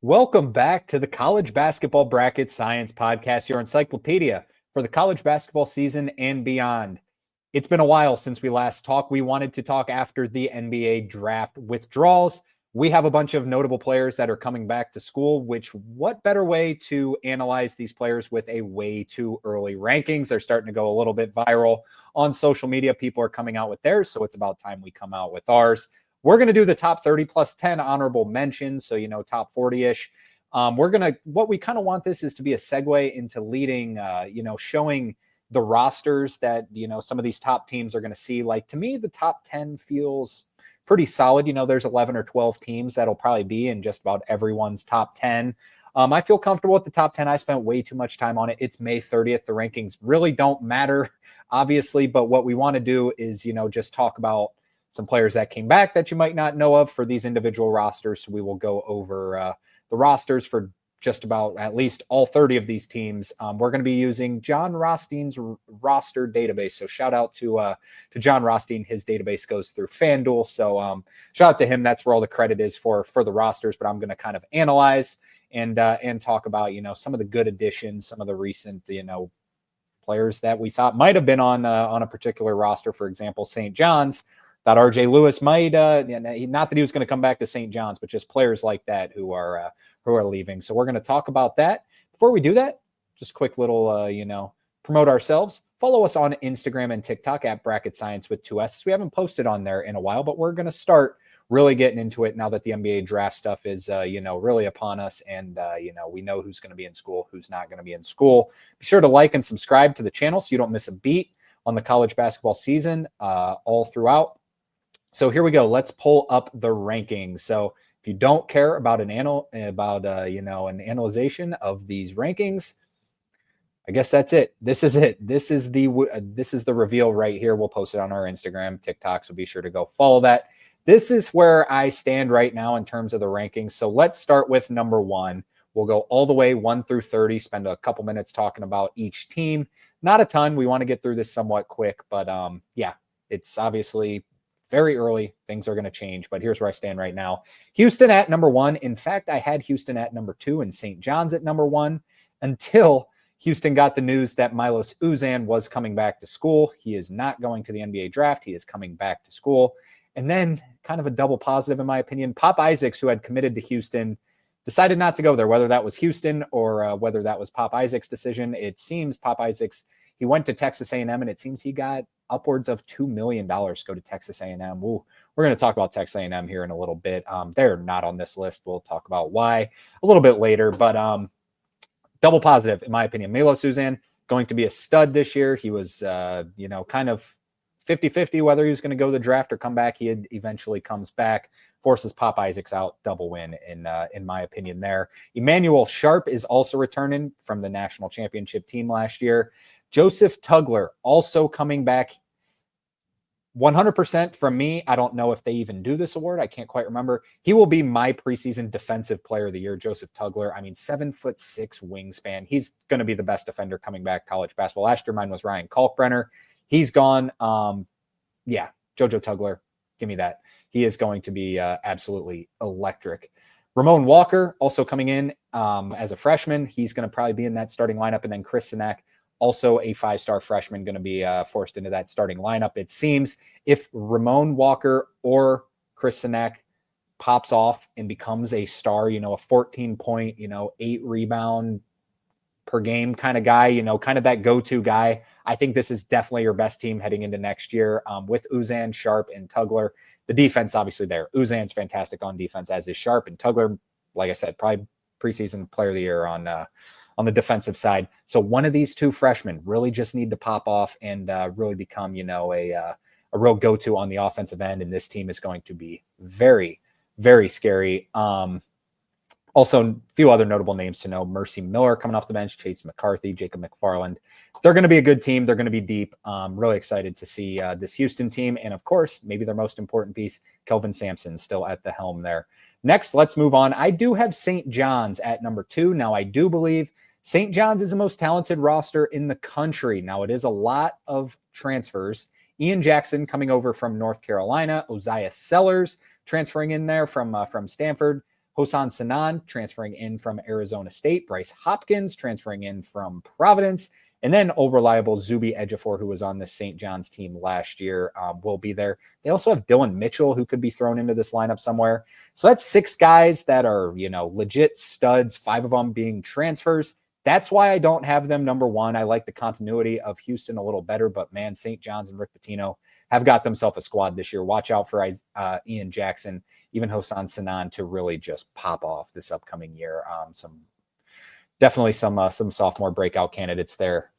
Welcome back to the College Basketball Bracket Science Podcast, your encyclopedia for the college basketball season and beyond. It's been a while since we last talked. We wanted to talk after the NBA draft withdrawals. We have a bunch of notable players that are coming back to school, what better way to analyze these players with a way too early rankings? They're starting to go a little bit viral on social media. People are coming out with theirs, so it's about time we come out with ours. We're going to do the top 30 plus 10 honorable mentions. So, top 40-ish. What we kind of want this is to be a segue into leading, showing the rosters that, some of these top teams are going to see. Like, to me, the top 10 feels pretty solid. There's 11 or 12 teams that'll probably be in just about everyone's top 10. I feel comfortable with the top 10. I spent way too much time on it. It's May 30th. The rankings really don't matter, obviously. But what we want to do is, just talk about some players that came back that you might not know of for these individual rosters. So we will go over the rosters for just about at least all 30 of these teams. We're going to be using John Rothstein's roster database. So shout out to John Rothstein. His database goes through FanDuel. So shout out to him. That's where all the credit is for the rosters. But I'm going to kind of analyze and talk about, some of the good additions, some of the recent, players that we thought might have been on a particular roster. For example, St. John's. Thought RJ Lewis might, not that he was going to come back to St. John's, but just players like that who are leaving. So we're going to talk about that. Before we do that, just quick little, promote ourselves. Follow us on Instagram and TikTok at Bracket Science with 2 S's. We haven't posted on there in a while, but we're going to start really getting into it now that the NBA draft stuff is, really upon us. And, we know who's going to be in school, who's not going to be in school. Be sure to like and subscribe to the channel so you don't miss a beat on the college basketball season all throughout. So here we go. Let's pull up the rankings. So if you don't care about an analyzation of these rankings, I guess that's it. This is it. This is the reveal right here. We'll post it on our Instagram, TikTok. So be sure to go follow that. This is where I stand right now in terms of the rankings. So let's start with number 1. We'll go all the way 1 through 30. Spend a couple minutes talking about each team. Not a ton. We want to get through this somewhat quick, but it's obviously very early. Things are going to change, but here's where I stand right now. Houston at number 1. In fact, I had Houston at number 2 and St. John's at number 1 until Houston got the news that Milos Uzan was coming back to school. He is not going to the NBA draft. He is coming back to school. And then kind of a double positive, in my opinion, Pop Isaacs, who had committed to Houston, decided not to go there, whether that was Houston or whether that was Pop Isaacs' decision. It seems Pop Isaacs, he went to Texas A&M, and it seems he got upwards of $2 million to go to Texas A&M. We're going to talk about Texas A&M here in a little bit. They're not on this list. We'll talk about why a little bit later, but double positive, in my opinion. Milos Uzan going to be a stud this year. He was, kind of 50-50 whether he was going to go to the draft or come back. He eventually comes back, forces Pop Isaacs out. Double win, in my opinion there. Emmanuel Sharp is also returning from the national championship team last year. Joseph Tugler also coming back 100% from me. I don't know if they even do this award. I can't quite remember. He will be my preseason defensive player of the year, Joseph Tugler. 7'6" wingspan. He's going to be the best defender coming back college basketball. Last year, mine was Ryan Kalkbrenner. He's gone. Jojo Tugler, give me that. He is going to be absolutely electric. Ramon Walker also coming in as a freshman. He's going to probably be in that starting lineup. And then Chris Sinak, also a 5-star freshman, going to be forced into that starting lineup. It seems if Ramon Walker or Chris Sinak pops off and becomes a star, a 14-point, 8-rebound per game kind of guy, kind of that go-to guy, I think this is definitely your best team heading into next year with Uzan, Sharp, and Tugler. The defense, obviously, there. Uzan's fantastic on defense, as is Sharp, and Tugler, like I said, probably preseason player of the year on the defensive side. So one of these two freshmen really just need to pop off and really become, a real go-to on the offensive end. And this team is going to be very, very scary. Also, a few other notable names to know. Mercy Miller coming off the bench, Chase McCarthy, Jacob McFarland. They're going to be a good team. They're going to be deep. Really excited to see this Houston team. And, of course, maybe their most important piece, Kelvin Sampson, still at the helm there. Next, let's move on. I do have St. John's at number 2. Now, I do believe St. John's is the most talented roster in the country. Now, it is a lot of transfers. Ian Jackson coming over from North Carolina. Oziah Sellers transferring in there from Stanford. Hosan Sanan transferring in from Arizona State, Bryce Hopkins transferring in from Providence, and then old reliable Zuby Ejiofor, who was on the St. John's team last year, will be there. They also have Dylan Mitchell, who could be thrown into this lineup somewhere. So that's 6 guys that are, legit studs, 5 of them being transfers. That's why I don't have them number 1. I like the continuity of Houston a little better, but man, St. John's and Rick Pitino have got themselves a squad this year. Watch out for Ian Jackson, even Hosan Sanan to really just pop off this upcoming year. Definitely some sophomore breakout candidates there.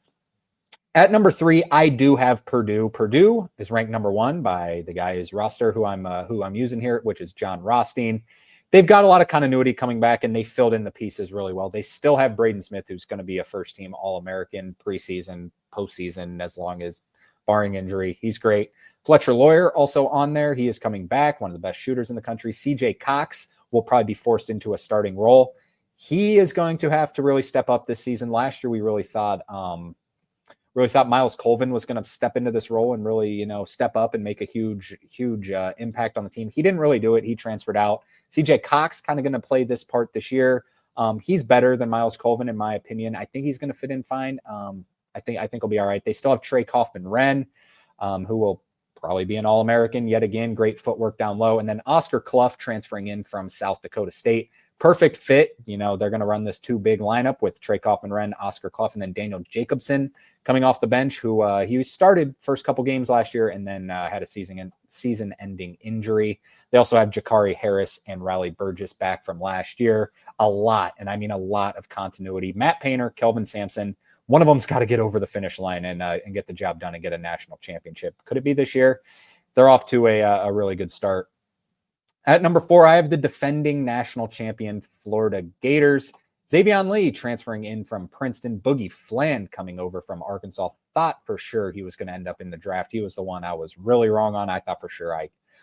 At number 3, I do have Purdue. Purdue is ranked number 1 by the guy's roster who I'm using here, which is John Rothstein. They've got a lot of continuity coming back, and they filled in the pieces really well. They still have Braden Smith, who's going to be a first-team All-American preseason, postseason, as long as barring injury. He's great. Fletcher Lawyer also on there. He is coming back, one of the best shooters in the country. CJ Cox will probably be forced into a starting role. He is going to have to really step up this season. Last year, we really thought Miles Colvin was going to step into this role and really, step up and make a huge impact on the team. He didn't really do it. He transferred out. CJ Cox kind of going to play this part this year. He's better than Miles Colvin, in my opinion. I think he's going to fit in fine. I think he'll be all right. They still have Trey Kaufman-Wren, who will probably be an All-American yet again. Great footwork down low. And then Oscar Clough transferring in from South Dakota State. Perfect fit. They're going to run this 2 big lineup with Trey Kaufman-Wren, Oscar Clough, and then Daniel Jacobson coming off the bench, who he started first couple games last year and then had a season-ending injury. They also have Jakari Harris and Riley Burgess back from last year. A lot, and I mean a lot of continuity. Matt Painter, Kelvin Sampson, one of them's got to get over the finish line and get the job done and get a national championship. Could it be this year? They're off to a really good start. At number 4, I have the defending national champion Florida Gators. Xavion Lee transferring in from Princeton. Boogie Fland coming over from Arkansas. Thought for sure he was going to end up in the draft. He was the one I was really wrong on. I thought for sure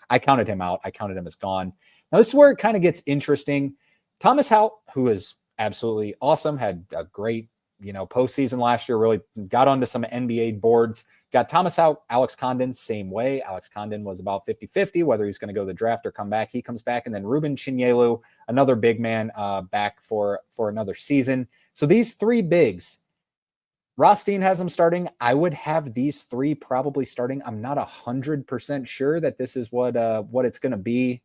I counted him out. I counted him as gone. Now this is where it kind of gets interesting. Thomas Haupt, who is absolutely awesome, had a great postseason last year, really got onto some NBA boards. Got Thomas Haupt, Alex Condon, same way. Alex Condon was about 50-50, whether he's going to go to the draft or come back. He comes back. And then Ruben Chinyelu, another big man, back for another season. So these 3 bigs, Rothstein has them starting. I would have these 3 probably starting. I'm not 100% sure that this is what it's going to be.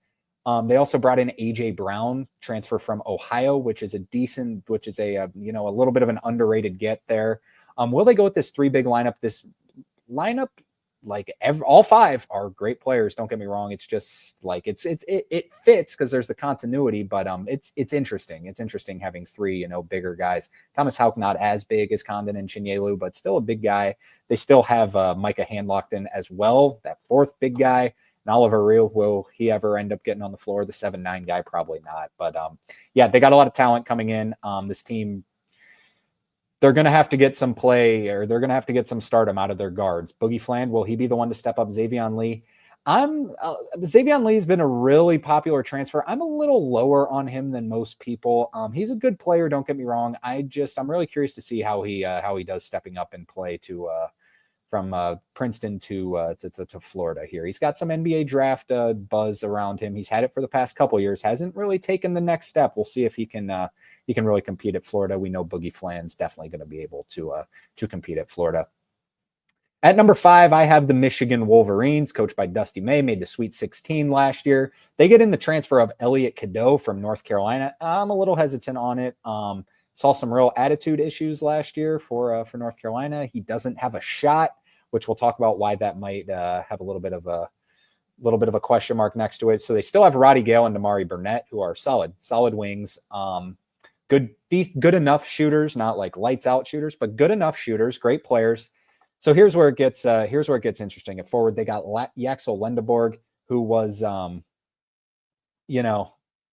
They also brought in AJ Brown, transfer from Ohio, which is a little bit of an underrated get there. Will they go with this 3 big lineup? This lineup, all 5 are great players. Don't get me wrong. It's just it fits because there's the continuity, but it's interesting. It's interesting having 3 bigger guys. Thomas Haupt not as big as Condon and Chinyelu, but still a big guy. They still have Micah Handlockton as well, that 4th big guy. And Oliver Real, will he ever end up getting on the floor? The 7'9" guy, probably not. But they got a lot of talent coming in. This team, they're going to have to get some play, or they're going to have to get some stardom out of their guards. Boogie Fland, will he be the one to step up? Xavion Lee. Xavion Lee's been a really popular transfer. I'm a little lower on him than most people. He's a good player. Don't get me wrong. I'm really curious to see how he does stepping up and play from Princeton to Florida here. He's got some NBA draft buzz around him. He's had it for the past couple of years. Hasn't really taken the next step. We'll see if he can really compete at Florida. We know Boogie Fland's definitely going to be able to compete at Florida. At number 5, I have the Michigan Wolverines, coached by Dusty May, made the Sweet 16 last year. They get in the transfer of Elliot Cadeau from North Carolina. I'm a little hesitant on it. Saw some real attitude issues last year for North Carolina. He doesn't have a shot, which we'll talk about why that might have a little bit of a question mark next to it. So they still have Roddy Gale and Damari Burnett, who are solid wings. Good enough shooters, not like lights out shooters, but good enough shooters, great players. So here's where it gets interesting. At forward, they got Yaxel Lendeborg, who was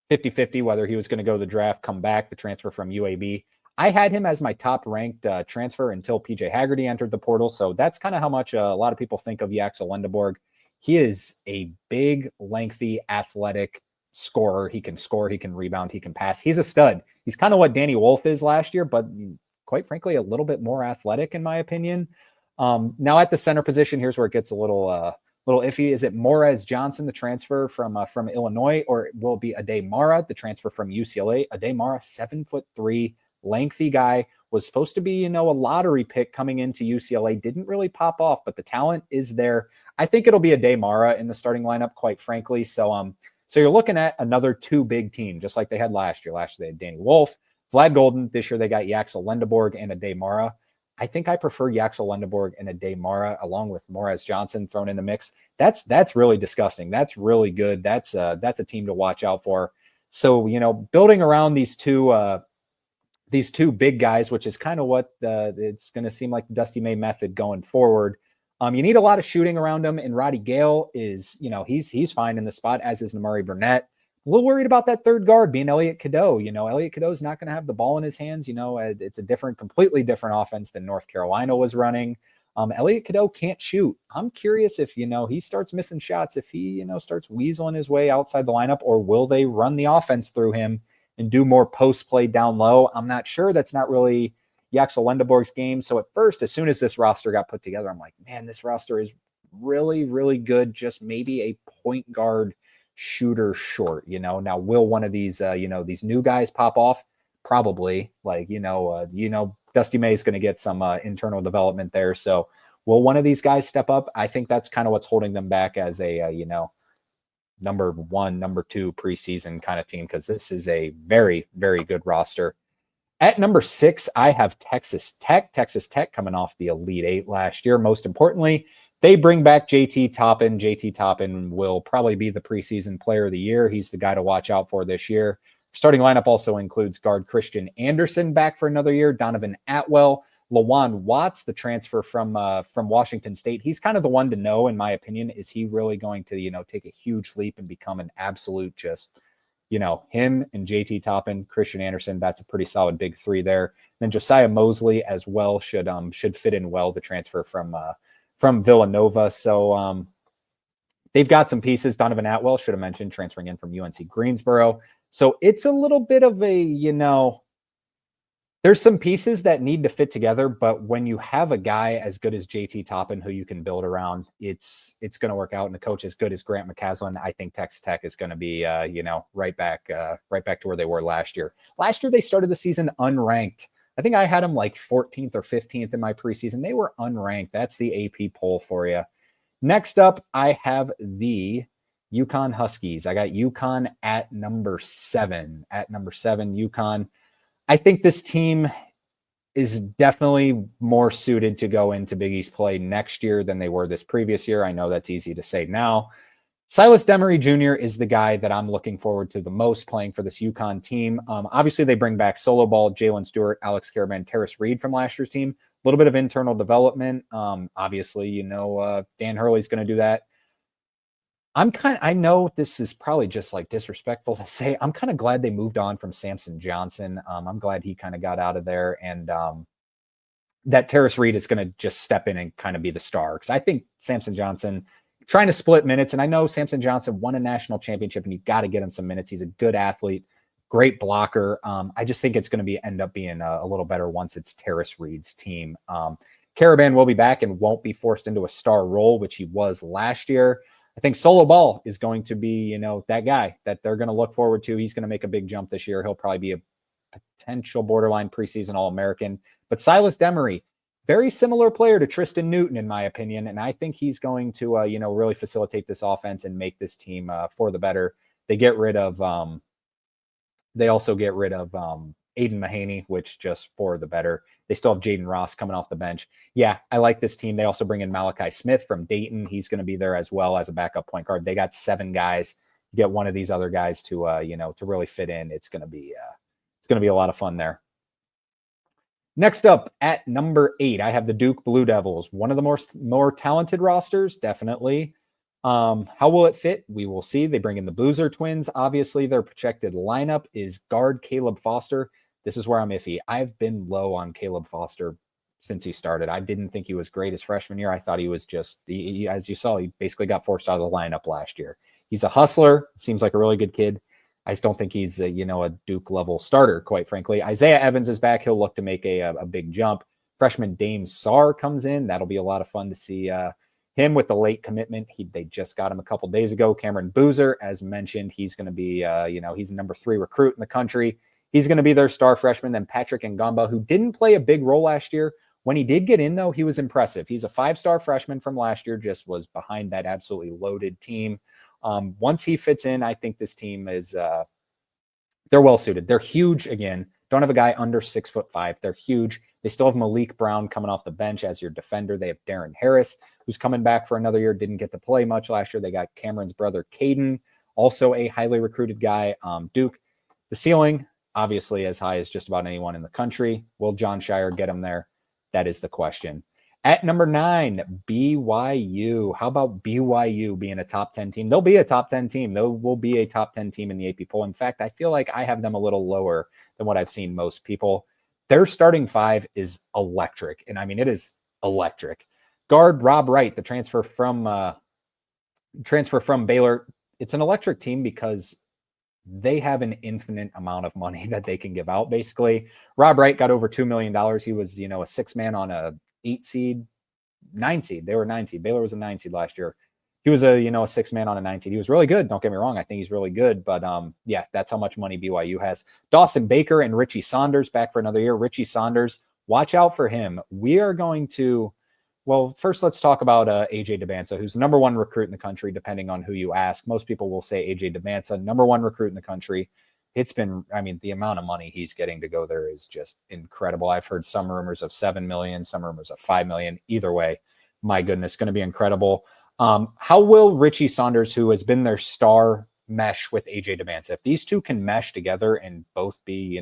50-50 whether he was going to go to the draft, come back, the transfer from UAB. I had him as my top-ranked transfer until PJ Haggerty entered the portal, so that's kind of how much a lot of people think of Yaxel Lendeborg. He is a big, lengthy, athletic scorer. He can score, he can rebound, he can pass. He's a stud. He's kind of what Danny Wolf is last year, but quite frankly, a little bit more athletic in my opinion. Now at the center position, here's where it gets a little little iffy. Is it Morez Johnson, the transfer from Illinois, or will it be Ade Mara, the transfer from UCLA? Ade Mara, 7'3", lengthy guy, was supposed to be, a lottery pick coming into UCLA. Didn't really pop off, but the talent is there. I think it'll be Ade Mara in the starting lineup, quite frankly. So you're looking at another two big team, just like they had last year. Last year they had Danny Wolf, Vlad Golden. This year they got Yaxel Lendeborg and Ade Mara. I think I prefer Yaxel Lendeborg and Ade Mara along with Morez Johnson thrown in the mix. That's really disgusting. That's really good. That's a team to watch out for. So, building around these two big guys, which is kind of what it's going to seem like the Dusty May method going forward. You need a lot of shooting around him, and Roddy Gale is, he's fine in the spot, as is Namari Burnett. A little worried about that third guard being Elliot Cadeau. Elliot Cadeau is not going to have the ball in his hands. It's a completely different offense than North Carolina was running. Elliot Cadeau can't shoot. I'm curious if, he starts missing shots, if he, starts weaseling his way outside the lineup, or will they run the offense through him and do more post play down low? I'm not sure. That's not really Yaxel Lendeborg's game. So at first, as soon as this roster got put together, I'm like, man, this roster is really, really good. Just maybe a point guard shooter short, Now, will one of these, these new guys pop off? Probably. Dusty May is going to get some internal development there. So will one of these guys step up? I think that's kind of what's holding them back as a, number 1, number 2 preseason kind of team, because this is a very, very good roster. At number 6, I have Texas Tech. Texas Tech coming off the Elite Eight last year. Most importantly, they bring back JT Toppin. JT Toppin will probably be the preseason player of the year. He's the guy to watch out for this year. Starting lineup also includes guard Christian Anderson back for another year, Donovan Atwell, Lawan Watts, the transfer from Washington State. He's kind of the one to know, in my opinion. Is he really going to, take a huge leap and become an absolute just, him and JT Toppin, Christian Anderson, that's a pretty solid big three there. And then Josiah Mosley as well should fit in well, the transfer from Villanova. So they've got some pieces. Donovan Atwell, should have mentioned, transferring in from UNC Greensboro. So it's a little bit of a, there's some pieces that need to fit together, but when you have a guy as good as JT Toppin who you can build around, it's going to work out. And the coach as good as Grant McCaslin, I think Texas Tech is going to be, right back to where they were last year. Last year, they started the season unranked. I think I had them like 14th or 15th in my preseason. They were unranked. That's the AP poll for you. Next up, I have the UConn Huskies. I got UConn at number 7. At number 7, UConn. I think this team is definitely more suited to go into Big East play next year than they were this previous year. I know that's easy to say now. Silas Demery Jr. is the guy that I'm looking forward to the most playing for this UConn team. Obviously, they bring back Solo Ball, Jalen Stewart, Alex Caravan, Terrace Reed from last year's team. A little bit of internal development. Obviously, Dan Hurley's going to do that. I know this is probably just like disrespectful to say, I'm kind of glad they moved on from Samson Johnson. I'm glad he kind of got out of there, and that Terrace Reed is going to just step in and kind of be the star. Because I think Samson Johnson trying to split minutes, and I know Samson Johnson won a national championship, and you got to get him some minutes. He's a good athlete, great blocker. I just think it's going to end up being a little better once it's Terrace Reed's team. Caravan will be back and won't be forced into a star role, which he was last year. I think Solo Ball is going to be, that guy that they're going to look forward to. He's going to make a big jump this year. He'll probably be a potential borderline preseason All-American. But Silas Demery, very similar player to Tristan Newton, in my opinion. And I think he's going to, really facilitate this offense and make this team for the better. They also get rid of Aiden Mahaney, which just for the better. They still have Jaden Ross coming off the bench. Yeah, I like this team. They also bring in Malachi Smith from Dayton. He's going to be there as well as a backup point guard. They got 7 guys. You get one of these other guys to really fit in. It's going to be a lot of fun there. Next up at number 8, I have the Duke Blue Devils. One of the more talented rosters, definitely. How will it fit? We will see. They bring in the Boozer twins. Obviously, their projected lineup is guard Caleb Foster. This is where I'm iffy. I've been low on Caleb Foster since he started. I didn't think he was great his freshman year. I thought he was just, as you saw, he basically got forced out of the lineup last year. He's a hustler. Seems like a really good kid. I just don't think he's a Duke level starter, quite frankly. Isaiah Evans is back. He'll look to make a big jump. Freshman Dame Sarr comes in. That'll be a lot of fun to see him with the late commitment. They just got him a couple days ago. Cameron Boozer, as mentioned, he's going to be, he's the number 3 recruit in the country. He's going to be their star freshman. Then Patrick Ngamba, who didn't play a big role last year. When he did get in, though, he was impressive. He's a 5-star freshman from last year, just was behind that absolutely loaded team. Once he fits in, I think this team is, they're well suited. They're huge again. Don't have a guy under 6'5". They're huge. They still have Malik Brown coming off the bench as your defender. They have Darren Harris, who's coming back for another year. Didn't get to play much last year. They got Cameron's brother, Caden, also a highly recruited guy. Duke, the ceiling, obviously as high as just about anyone in the country. Will John Shire get him there? That is the question. At number 9, BYU. How about BYU being a top 10 team? They'll be a top 10 team. They will be a top 10 team in the AP poll. In fact, I feel like I have them a little lower than what I've seen most people. Their starting 5 is electric. And I mean, it is electric. Guard Rob Wright, the transfer from Baylor. It's an electric team because they have an infinite amount of money that they can give out. Basically, Rob Wright got over $2 million. He was, a 6-man on a 8 seed, 9 seed. They were 9 seed. Baylor was a 9 seed last year. He was a 6-man on a 9 seed. He was really good. Don't get me wrong. I think he's really good. But yeah, that's how much money BYU has. Dawson Baker and Richie Saunders back for another year. Richie Saunders, watch out for him. We are going to, well, first let's talk about AJ Debance, who's the number 1 recruit in the country, depending on who you ask. Most people will say AJ Debance, number 1 recruit in the country. It's been, the amount of money he's getting to go there is just incredible. I've heard some rumors of 7 million, some rumors of 5 million. Either way, my goodness, going to be incredible. How will Richie Saunders, who has been their star, mesh with AJ Debance? If these two can mesh together and both be,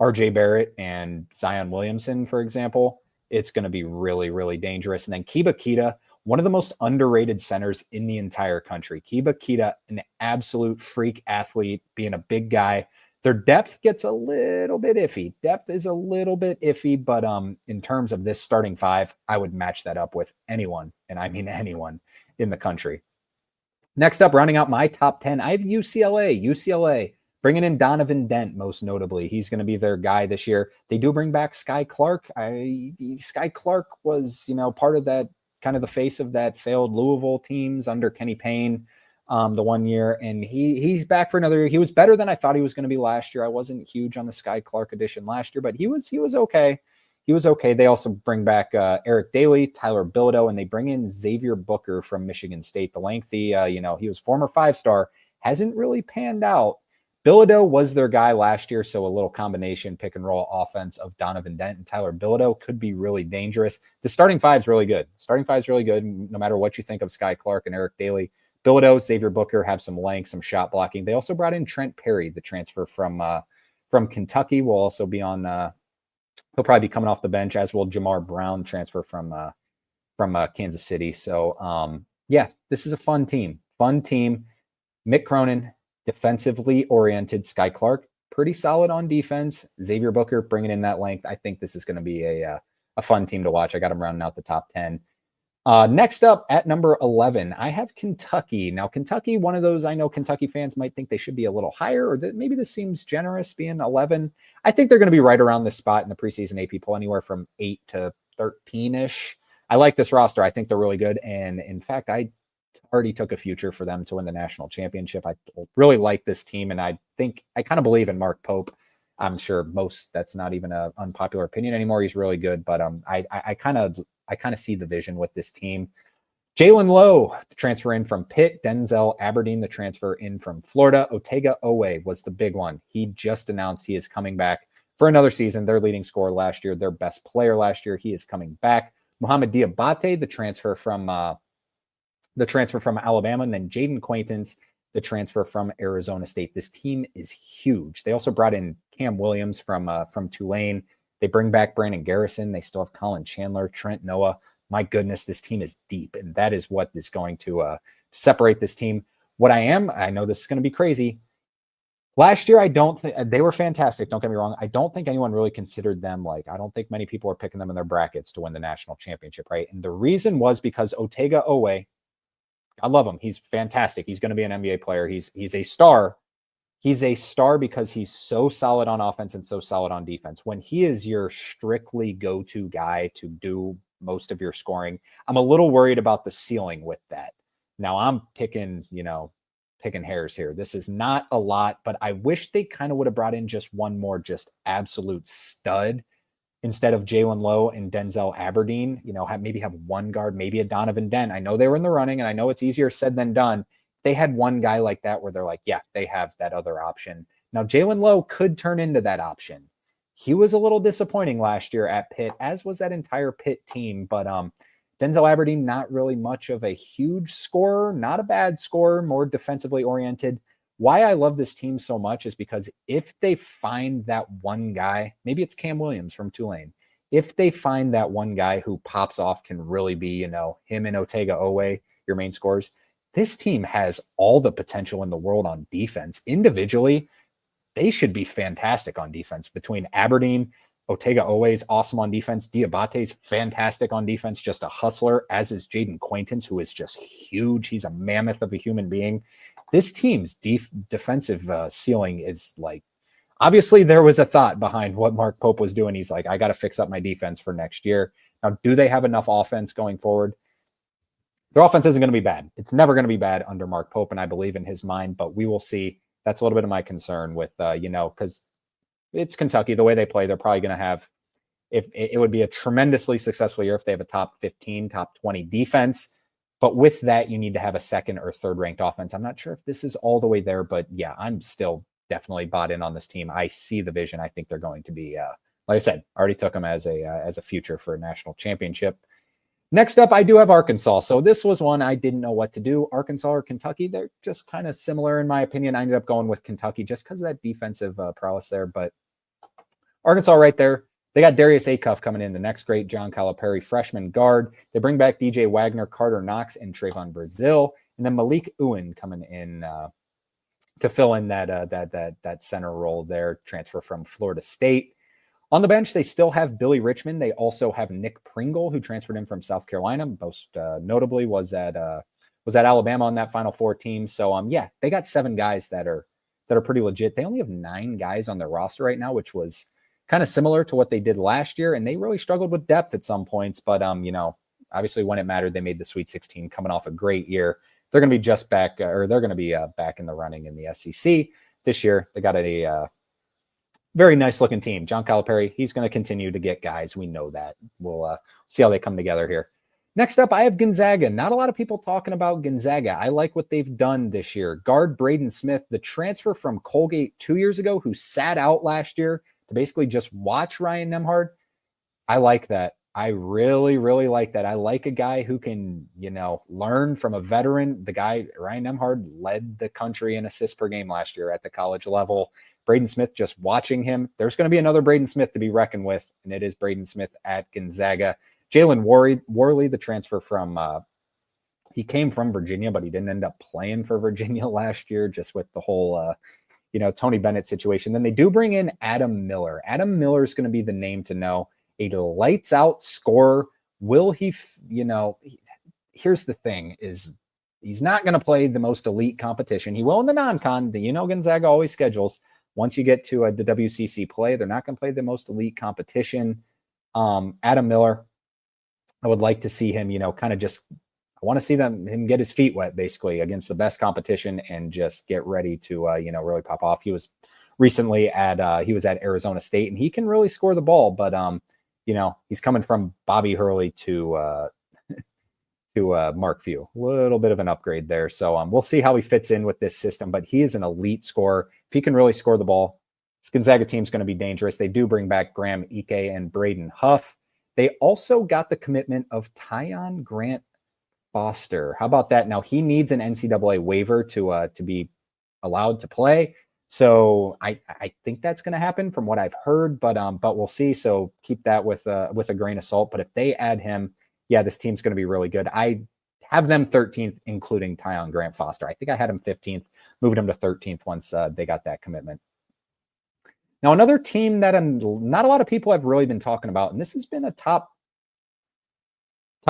RJ Barrett and Zion Williamson, for example, it's going to be really, really dangerous. And then Kiba Kita, one of the most underrated centers in the entire country. Kiba Kita, an absolute freak athlete, being a big guy. Their depth gets a little bit iffy. Depth is a little bit iffy, but in terms of this starting 5, I would match that up with anyone, and I mean anyone in the country. Next up, rounding out my top 10, I have UCLA. UCLA bringing in Donovan Dent, most notably. He's going to be their guy this year. They do bring back Sky Clark. Sky Clark was, part of that, kind of the face of that failed Louisville teams under Kenny Payne the one year. And he's back for another year. He was better than I thought he was going to be last year. I wasn't huge on the Sky Clark edition last year, but he was okay. He was okay. They also bring back Eric Daly, Tyler Bilodeau, and they bring in Xavier Booker from Michigan State. The lengthy, he was former 5-star, hasn't really panned out. Bilodeau was their guy last year, so a little combination pick and roll offense of Donovan Dent and Tyler Bilodeau could be really dangerous. The starting 5 is really good. Starting 5 is really good, no matter what you think of Sky Clark and Eric Daly. Bilodeau, Xavier Booker have some length, some shot blocking. They also brought in Trent Perry, the transfer from Kentucky. Will also be on. He'll probably be coming off the bench, as will Jamar Brown, transfer from Kansas City. So yeah, this is a fun team. Mick Cronin, defensively oriented. Sky Clark, pretty solid on defense. Xavier Booker bringing in that length. I think this is going to be a fun team to watch. I got them rounding out the top 10. Next up at number 11, I have Kentucky. Now, Kentucky, one of those, I know Kentucky fans might think they should be a little higher, or that maybe this seems generous being 11. I think they're going to be right around this spot in the preseason AP poll, anywhere from 8 to 13-ish. I like this roster. I think they're really good. And in fact, I already took a future for them to win the national championship. I really like this team, and I kind of believe in Mark Pope. I'm sure that's not even an unpopular opinion anymore. He's really good, but I kind of see the vision with this team. Jalen Lowe, the transfer in from Pitt. Denzel Aberdeen, the transfer in from Florida. Otega Owe was the big one. He just announced he is coming back for another season. Their leading scorer last year, their best player last year. He is coming back. Mohamed Diabate, the transfer from Alabama, and then Jaden Quaintance, the transfer from Arizona State. This team is huge. They also brought in Cam Williams from Tulane. They bring back Brandon Garrison. They still have Colin Chandler, Trent Noah. My goodness, this team is deep, and that is what is going to separate this team. I know this is going to be crazy. Last year, I don't think they were fantastic. Don't get me wrong. I don't think anyone really considered them I don't think many people are picking them in their brackets to win the national championship, right? And the reason was because Otega Owe, I love him. He's fantastic. He's going to be an NBA player. He's a star. He's a star because he's so solid on offense and so solid on defense. When he is your strictly go-to guy to do most of your scoring. I'm a little worried about the ceiling with that. Now I'm picking hairs here. This is not a lot, but I wish they kind of would have brought in just one more just absolute stud instead of Jalen Lowe and Denzel Aberdeen. Maybe have one guard, maybe a Donovan Dent. I know they were in the running, and I know it's easier said than done. They had one guy like that where they're like, yeah, they have that other option. Now, Jalen Lowe could turn into that option. He was a little disappointing last year at Pitt, as was that entire Pitt team. But Denzel Aberdeen, not really much of a huge scorer, not a bad scorer, more defensively oriented. Why I love this team so much is because if they find that one guy, maybe it's Cam Williams from Tulane, if they find that one guy who pops off, can really be, him and Otega Owe, your main scorers, this team has all the potential in the world on defense. Individually, they should be fantastic on defense. Between Aberdeen, Otega Owe's awesome on defense. Diabate's fantastic on defense, just a hustler, as is Jaden Quaintance, who is just huge. He's a mammoth of a human being. This team's defensive ceiling is like, obviously there was a thought behind what Mark Pope was doing. He's like, I got to fix up my defense for next year. Now, do they have enough offense going forward? Their offense isn't going to be bad. It's never going to be bad under Mark Pope, and I believe in his mind, but we will see. That's a little bit of my concern with, because it's Kentucky, the way they play, they're probably going to have, if it would be a tremendously successful year if they have a top 15, top 20 defense. But with that, you need to have a second or third ranked offense. I'm not sure if this is all the way there, but yeah, I'm still definitely bought in on this team. I see the vision. I think they're going to be, like I said, already took them as a future for a national championship. Next up, I do have Arkansas. So this was one I didn't know what to do. Arkansas or Kentucky, they're just kind of similar in my opinion. I ended up going with Kentucky just because of that defensive prowess there. But Arkansas right there. They got Darius Acuff coming in, the next great John Calipari freshman guard. They bring back DJ Wagner, Carter Knox, and Trayvon Brazile. And then Malik Ewan coming in to fill in that center role there, transfer from Florida State. On the bench, they still have Billy Richmond. They also have Nick Pringle, who transferred in from South Carolina. Most notably was at Alabama on that Final Four team. So they got 7 guys that are pretty legit. They only have 9 guys on their roster right now, which was kind of similar to what they did last year. And they really struggled with depth at some points. But obviously when it mattered, they made the Sweet 16, coming off a great year. They're going to be just back, or they're going to be back in the running in the SEC this year. They got a very nice looking team. John Calipari, he's going to continue to get guys. We know that. We'll see how they come together here. Next up, I have Gonzaga. Not a lot of people talking about Gonzaga. I like what they've done this year. Guard Braden Smith, the transfer from Colgate 2 years ago, who sat out last year to basically just watch Ryan Nembhard. I like that. I really, really like that. I like a guy who can, learn from a veteran. The guy, Ryan Nembhard, led the country in assists per game last year at the college level. Braden Smith, just watching him, there's going to be another Braden Smith to be reckoned with, and it is Braden Smith at Gonzaga. Jalen Worley, the transfer from, he came from Virginia, but he didn't end up playing for Virginia last year, just with the whole, Tony Bennett situation. Then they do bring in Adam Miller. Adam Miller is going to be the name to know. A lights out scorer. Will he, here's the thing is he's not going to play the most elite competition. He will in the non-con. Gonzaga always schedules. Once you get to the WCC play, they're not going to play the most elite competition. Adam Miller, I would like to see him, kind of just, I want to see him get his feet wet basically against the best competition and just get ready to, really pop off. He was recently at Arizona State, and he can really score the ball, but, he's coming from Bobby Hurley to Mark Few. A little bit of an upgrade there. So we'll see how he fits in with this system, but he is an elite scorer. If he can really score the ball, this Gonzaga team's going to be dangerous. They do bring back Graham Ike and Braden Huff. They also got the commitment of Tyon Grant Foster. How about that? Now he needs an NCAA waiver to be allowed to play. So I think that's going to happen from what I've heard, but we'll see. So keep that with a grain of salt. But if they add him, yeah, this team's going to be really good. I have them 13th, including Tyon Grant Foster. I think I had him 15th, moved him to 13th once they got that commitment. Now, another team that not a lot of people have really been talking about, and this has been a top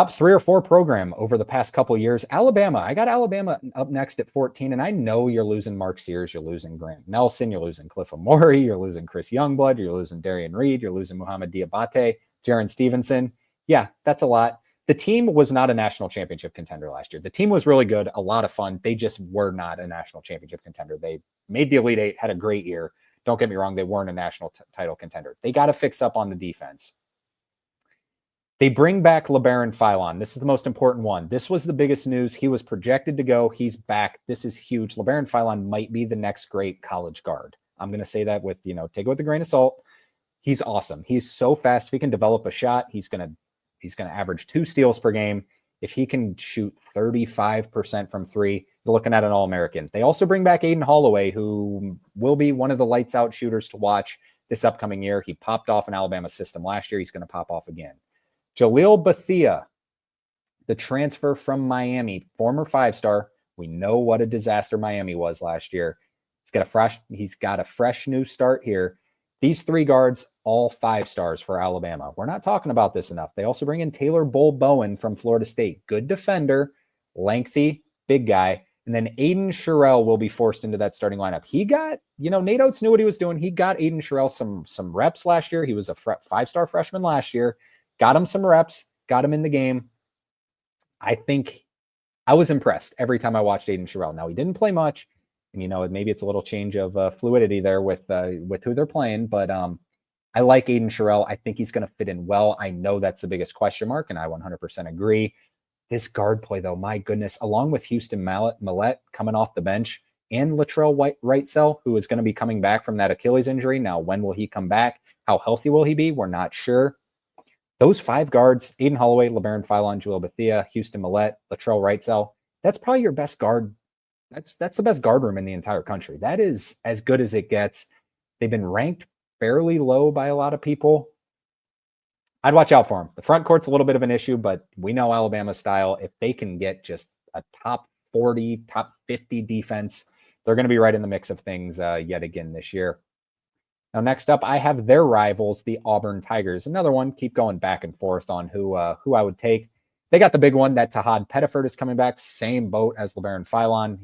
3 or 4 program over the past couple of years. Alabama. I got Alabama up next at 14, and I know you're losing Mark Sears, you're losing Grant Nelson, you're losing Cliff Amori, you're losing Chris Youngblood, you're losing Darian Reed, you're losing Muhammad Diabate, Jaron Stevenson. Yeah, that's a lot. The team was not a national championship contender last year. The team was really good, a lot of fun. They just were not a national championship contender. They made the Elite Eight, had a great year. Don't get me wrong, they weren't a national title contender. They got to fix up on the defense. They bring back LeBaron Philon. This is the most important one. This was the biggest news. He was projected to go. He's back. This is huge. LeBaron Philon might be the next great college guard. I'm going to say that with, take it with a grain of salt. He's awesome. He's so fast. If he can develop a shot, he's going to average 2 steals per game. If he can shoot 35% from 3, you're looking at an All-American. They also bring back Aiden Holloway, who will be one of the lights-out shooters to watch this upcoming year. He popped off an Alabama system last year. He's going to pop off again. Jaleel Bethea, the transfer from Miami, former 5-star. We know what a disaster Miami was last year. He's got a fresh new start here. These 3 guards, all 5-stars for Alabama. We're not talking about this enough. They also bring in Taylor Bull-Bowen from Florida State. Good defender, lengthy, big guy. And then Aiden Sherrill will be forced into that starting lineup. He got, Nate Oates knew what he was doing. He got Aiden Sherrill some reps last year. He was a 5-star freshman last year. Got him some reps, got him in the game. I think I was impressed every time I watched Aiden Sherrill. Now, he didn't play much. And, maybe it's a little change of fluidity there with who they're playing. But I like Aiden Sherrill. I think he's going to fit in well. I know that's the biggest question mark, and I 100% agree. This guard play, though, my goodness, along with Houston Mallett coming off the bench and Latrell Wrightsell, who is going to be coming back from that Achilles injury. Now, when will he come back? How healthy will he be? We're not sure. Those 5 guards, Aiden Holloway, LeBaron Philon, Jaleel Bethea, Houston Mallett, Latrell Wrightsell, that's probably your best guard. That's the best guard room in the entire country. That is as good as it gets. They've been ranked fairly low by a lot of people. I'd watch out for them. The front court's a little bit of an issue, but we know Alabama style. If they can get just a top 40, top 50 defense, they're going to be right in the mix of things yet again this year. Now, next up, I have their rivals, the Auburn Tigers. Another one, keep going back and forth on who I would take. They got the big one that Tahad Pettiford is coming back. Same boat as LeBaron Philon.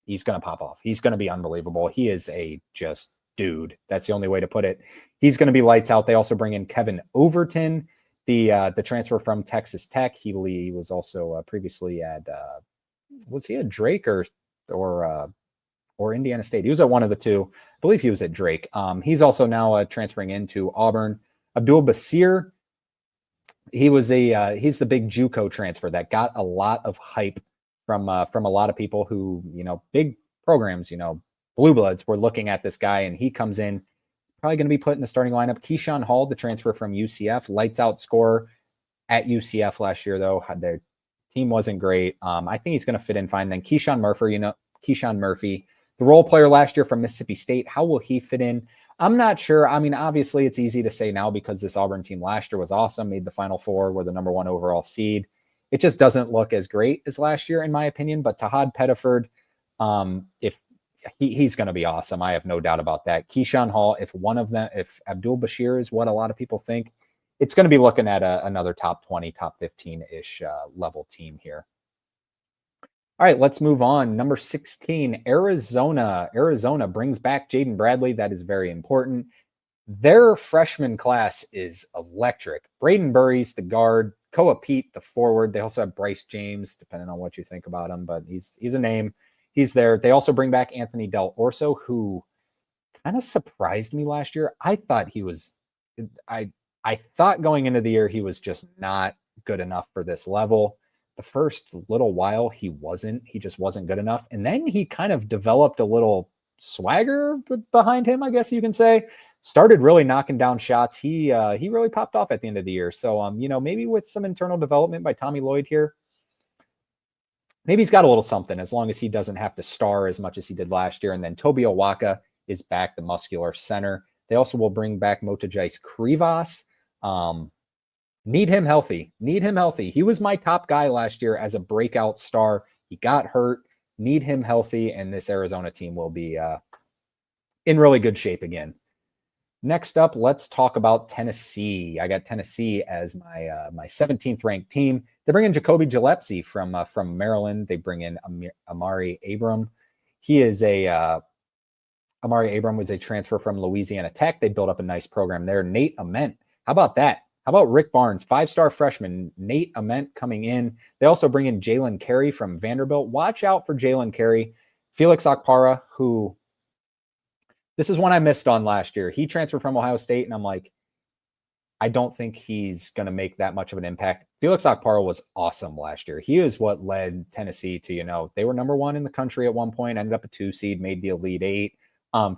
He's going to pop off. He's going to be unbelievable. He is a just dude. That's the only way to put it. He's going to be lights out. They also bring in Kevin Overton, the transfer from Texas Tech. He was also previously at was he at Drake or Indiana State? He was at one of the two. I believe he was at Drake. He's also now transferring into Auburn. Abdul Basir. He's the big JUCO transfer that got a lot of hype from a lot of people who, big programs, Blue Bloods were looking at this guy, and he comes in, probably going to be put in the starting lineup. Keyshawn Hall, the transfer from UCF, lights out scorer at UCF last year, though. Their team wasn't great. I think he's going to fit in fine. Then Keyshawn Murphy, the role player last year from Mississippi State. How will he fit in? I'm not sure. I mean, obviously, it's easy to say now because this Auburn team last year was awesome, made the Final Four, were the number 1 overall seed. It just doesn't look as great as last year, in my opinion. But Tahad Pettiford, if he's going to be awesome, I have no doubt about that. Keyshawn Hall, if Abdul Bashir is what a lot of people think, it's going to be looking at another top 20, top 15-ish level team here. All right, let's move on. Number 16, Arizona. Arizona brings back Jaden Bradley. That is very important. Their freshman class is electric. Braden Burries, the guard. Koa Pete, the forward. They also have Bryce James, depending on what you think about him, but he's a name. He's there. They also bring back Anthony Del Orso, who kind of surprised me last year. I thought going into the year he was just not good enough for this level. The first little while he just wasn't good enough. And then he kind of developed a little swagger behind him, I guess you can say. Started really knocking down shots. He really popped off at the end of the year. So, maybe with some internal development by Tommy Lloyd here, maybe he's got a little something as long as he doesn't have to star as much as he did last year. And then Toby Owaka is back, the muscular center. They also will bring back Motajais Krivas. Need him healthy. He was my top guy last year as a breakout star. He got hurt. Need him healthy, and this Arizona team will be in really good shape again. Next up, let's talk about Tennessee. I got Tennessee as my 17th ranked team. They bring in Jacoby Gillespie from Maryland. They bring in Amari Abram. Amari Abram was a transfer from Louisiana Tech. They built up a nice program there. Nate Ament. How about that? How about Rick Barnes, 5-star freshman, Nate Ament coming in. They also bring in Jalen Carey from Vanderbilt. Watch out for Jalen Carey. Felix Okpara, who this is one I missed on last year. He transferred from Ohio State, and I'm like, I don't think he's going to make that much of an impact. Felix Okpara was awesome last year. He is what led Tennessee to, they were number 1 in the country at one point, ended up a 2 seed, made the Elite 8.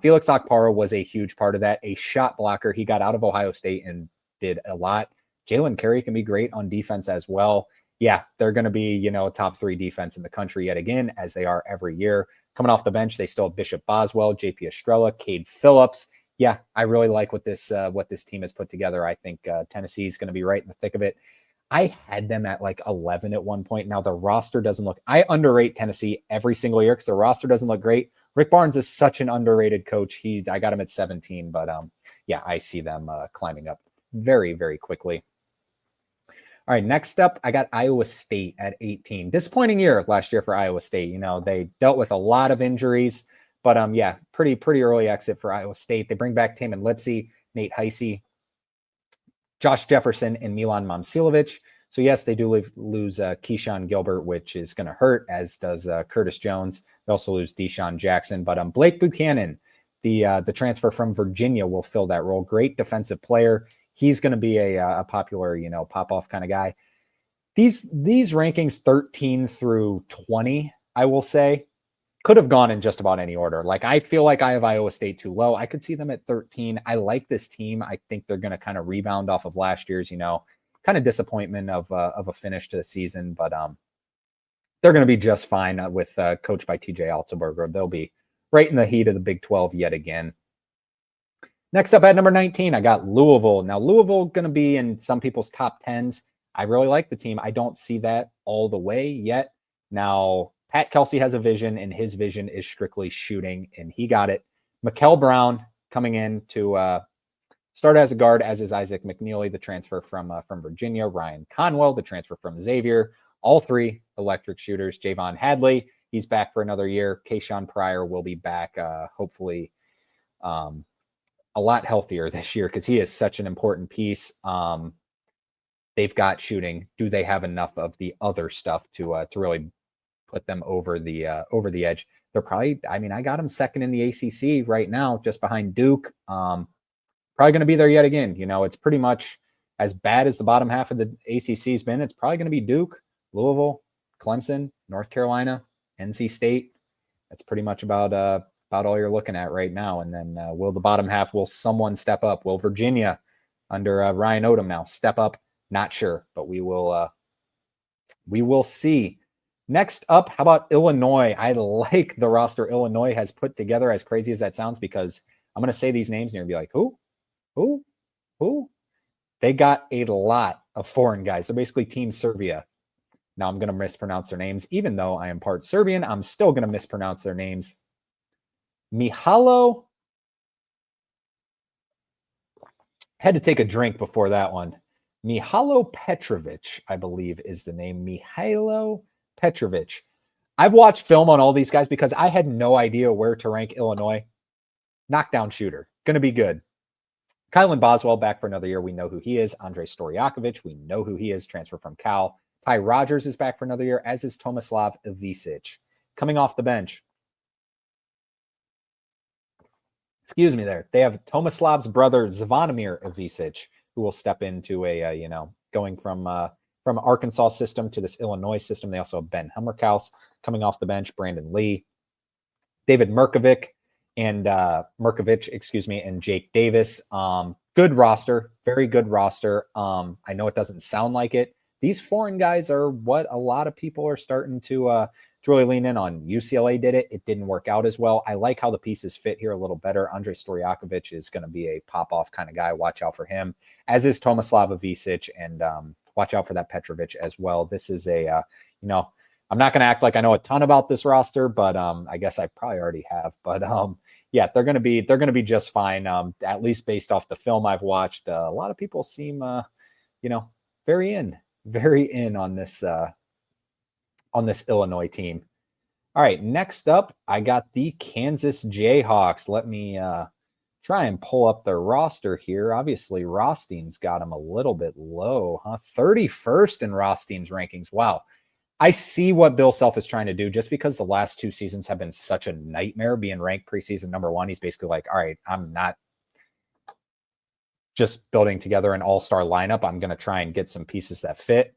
Felix Okpara was a huge part of that, a shot blocker. He got out of Ohio State and did a lot. Jalen Carey can be great on defense as well. Yeah, they're going to be, a top 3 defense in the country yet again, as they are every year. Coming off the bench, they still have Bishop Boswell, JP Estrella, Cade Phillips. Yeah, I really like what this team has put together. I think Tennessee is going to be right in the thick of it. I had them at like 11 at one point. Now the roster doesn't look. I underrate Tennessee every single year because the roster doesn't look great. Rick Barnes is such an underrated coach. I got him at 17, but yeah, I see them climbing up very, very quickly. All right, next up, I got Iowa State at 18. Disappointing year last year for Iowa State. They dealt with a lot of injuries, but yeah, pretty early exit for Iowa State. They bring back Taman Lipsey, Nate Heisey, Josh Jefferson, and Milan Momcilovic. So yes, they do lose Keyshawn Gilbert, which is going to hurt, as does Curtis Jones. They also lose Deshaun Jackson, but Blake Buchanan, the transfer from Virginia, will fill that role. Great defensive player. He's going to be a popular, pop-off kind of guy. These rankings 13 through 20, I will say, could have gone in just about any order. Like, I feel like I have Iowa State too low. I could see them at 13. I like this team. I think they're going to kind of rebound off of last year's, kind of disappointment of a finish to the season. But they're going to be just fine with coached by TJ Altenberger. They'll be right in the heat of the Big 12 yet again. Next up at number 19, I got Louisville. Now, Louisville going to be in some people's top 10s. I really like the team. I don't see that all the way yet. Now, Pat Kelsey has a vision, and his vision is strictly shooting, and he got it. Mikkel Brown coming in to start as a guard, as is Isaac McNeely, the transfer from Virginia. Ryan Conwell, the transfer from Xavier. All 3 electric shooters. Javon Hadley, he's back for another year. Kayshawn Pryor will be back, hopefully, a lot healthier this year, because he is such an important piece. They've got shooting. Do they have enough of the other stuff to really put them over the edge? They're probably, I got them second in the ACC right now, just behind Duke. Probably going to be there yet again. It's pretty much as bad as the bottom half of the ACC has been. It's probably going to be Duke, Louisville, Clemson, North Carolina, NC State. That's pretty much about all you're looking at right now. And then will the bottom half, will someone step up? Will Virginia under Ryan Odom now step up? Not sure, but we will see. Next up, how about Illinois? I like the roster Illinois has put together, as crazy as that sounds, because I'm going to say these names and you're going to be like, who? They got a lot of foreign guys. They're basically Team Serbia. Now I'm going to mispronounce their names. Even though I am part Serbian, I'm still going to mispronounce their names. Mihajlo, had to take a drink before that one. Mihajlo Petrovic, I believe, is the name. Mihajlo Petrovic. I've watched film on all these guys because I had no idea where to rank Illinois. Knockdown shooter. Going to be good. Kylan Boswell back for another year. We know who he is. Andrei Stojakovic. We know who he is. Transfer from Cal. Ty Rogers is back for another year, as is Tomislav Ivisic. Coming off the bench. Excuse me there. They have Tomislav's brother, Zvonimir Ivisic, who will step into a, going from Arkansas system to this Illinois system. They also have Ben Hummerkaus coming off the bench, Brandon Lee, David Merkovich, and and Jake Davis. Good roster, very good roster. I know it doesn't sound like it. These foreign guys are what a lot of people are starting to really lean in on. UCLA did it. It didn't work out as well. I like how the pieces fit here a little better. Andrei Stojakovic is going to be a pop-off kind of guy. Watch out for him, as is Tomislav Ivisic, and watch out for that Petrovic as well. This is a, I'm not going to act like I know a ton about this roster, but I guess I probably already have. But yeah, they're going to be just fine. At least based off the film I've watched, a lot of people seem, very in on this Illinois team. All right, next up, I got the Kansas Jayhawks. Let me Try and pull up their roster here. Obviously, Rothstein's got him a little bit low, huh? 31st in Rothstein's rankings. Wow. I see what Bill Self is trying to do just because the last 2 seasons have been such a nightmare being ranked preseason number 1. He's basically like, all right, I'm not just building together an all-star lineup. I'm going to try and get some pieces that fit.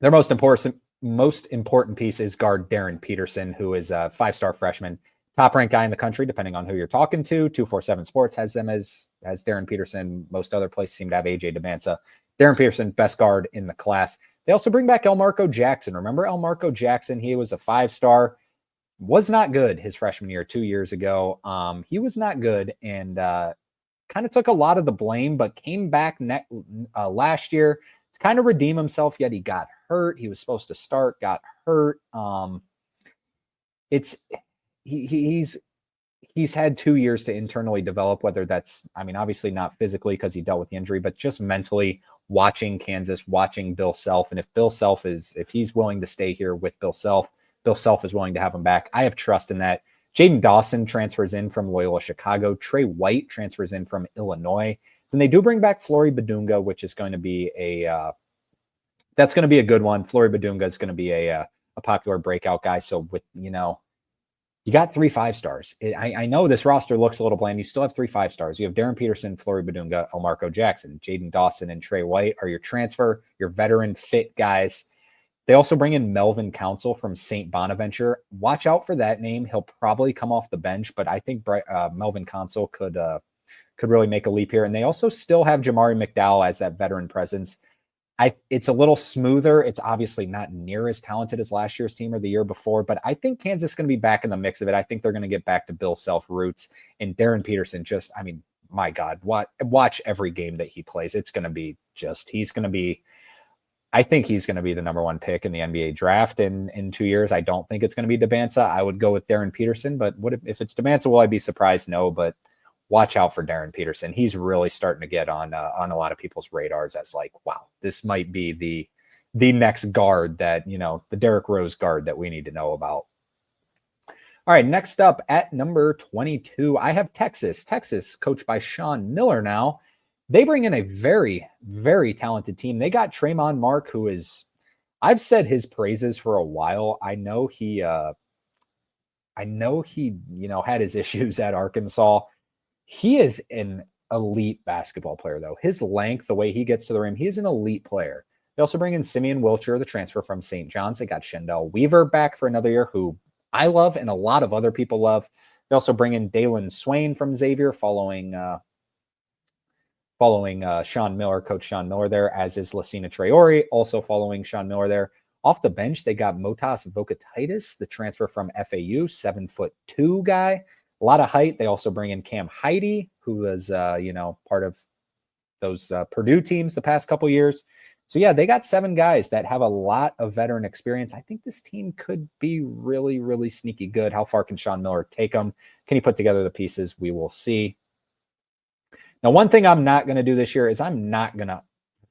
Their most important piece is guard Darren Peterson, who is a 5-star freshman, top-ranked guy in the country, depending on who you're talking to. 247 Sports has them as Darren Peterson. Most other places seem to have AJ DeManza. Darren Peterson, best guard in the class. They also bring back Elmarco Jackson. Remember Elmarco Jackson? He was a 5-star. Was not good his freshman year 2 years ago. He was not good and kind of took a lot of the blame, but came back last year to kind of redeem himself, yet he got hurt. He was supposed to start, got hurt. He's had 2 years to internally develop, whether that's, obviously not physically because he dealt with the injury, but just mentally watching Kansas, watching Bill Self. And if he's willing to stay here with Bill Self is willing to have him back. I have trust in that. Jaden Dawson transfers in from Loyola Chicago. Trey White transfers in from Illinois. Then they do bring back Flory Badunga, which is going to be that's going to be a good one. Flory Badunga is going to be a popular breakout guy. So with, you got 3 5-stars. I know this roster looks a little bland. You still have 3 5-stars. You have Darren Peterson, Flory Badunga, Elmarco Jackson, Jaden Dawson, and Trey White are your your veteran fit guys. They also bring in Melvin Council from St. Bonaventure. Watch out for that name. He'll probably come off the bench, but I think Melvin Council could really make a leap here. And they also still have Jamari McDowell as that veteran presence. It's a little smoother. It's obviously not near as talented as last year's team or the year before, but I think Kansas is going to be back in the mix of it. I think they're going to get back to Bill Self roots. And Darren Peterson my God, watch every game that he plays. It's going to be I think he's going to be the number 1 pick in the NBA draft in 2 years. I don't think it's going to be DeManza. I would go with Darren Peterson, but if it's DeManza, will I be surprised? No, but watch out for Darren Peterson. He's really starting to get on a lot of people's radars as like, wow, this might be the next guard that, the Derrick Rose guard that we need to know about. All right, next up at number 22, I have Texas. Texas, coached by Sean Miller now. They bring in a very, very talented team. They got Tremont Mark, who is, I've said his praises for a while. I know he had his issues at Arkansas. He is an elite basketball player, though. His length, the way he gets to the rim, he is an elite player. They also bring in Simeon Wilcher, the transfer from St. John's. They got Shendell Weaver back for another year, who I love and a lot of other people love. They also bring in Dalen Swain from Xavier following Sean Miller, Coach Sean Miller there, as is Lassina Traore, also following Sean Miller there. Off the bench, they got Motas Vokatitis, the transfer from FAU, 7'2" guy. A lot of height. They also bring in Cam Heide, who was, part of those Purdue teams the past couple years. So, yeah, they got 7 guys that have a lot of veteran experience. I think this team could be really, really sneaky good. How far can Sean Miller take them? Can he put together the pieces? We will see. Now, one thing I'm not going to do this year is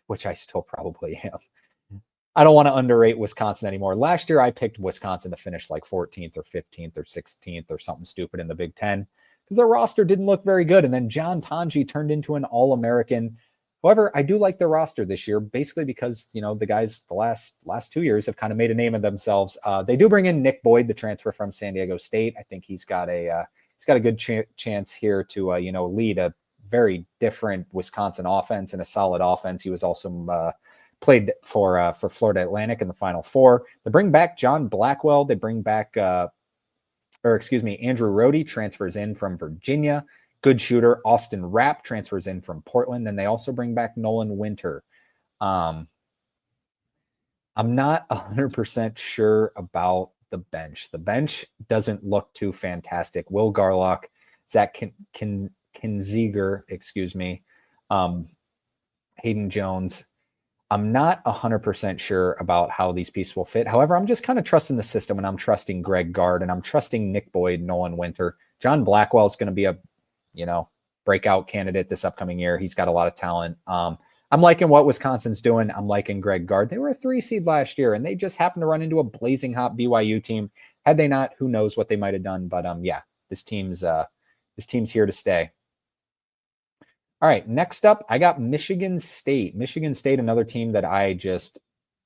which I still probably am. I don't want to underrate Wisconsin anymore. Last year, I picked Wisconsin to finish like 14th or 15th or 16th or something stupid in the Big Ten because their roster didn't look very good. And then John Tonji turned into an All-American. However, I do like their roster this year, basically because, the guys the last 2 years have kind of made a name of themselves. They do bring in Nick Boyd, the transfer from San Diego State. I think he's got a good chance here to, lead a very different Wisconsin offense and a solid offense. He was also played for Florida Atlantic in the Final Four. They bring back John Blackwell. They bring back, Andrew Rohde transfers in from Virginia. Good shooter. Austin Rapp transfers in from Portland. And they also bring back Nolan Winter. I'm not 100% sure about the bench. The bench doesn't look too fantastic. Will Garlock, Zach Kinziger, Hayden Jones. I'm not 100% sure about how these pieces will fit. However, I'm just kind of trusting the system, and I'm trusting Greg Gard, and I'm trusting Nick Boyd, Nolan Winter. John Blackwell is going to be a, breakout candidate this upcoming year. He's got a lot of talent. I'm liking what Wisconsin's doing. I'm liking Greg Gard. They were a 3 seed last year, and they just happened to run into a blazing hot BYU team. Had they not, who knows what they might have done. But this team's here to stay. All right, next up, I got Michigan State. Michigan State, another team that I just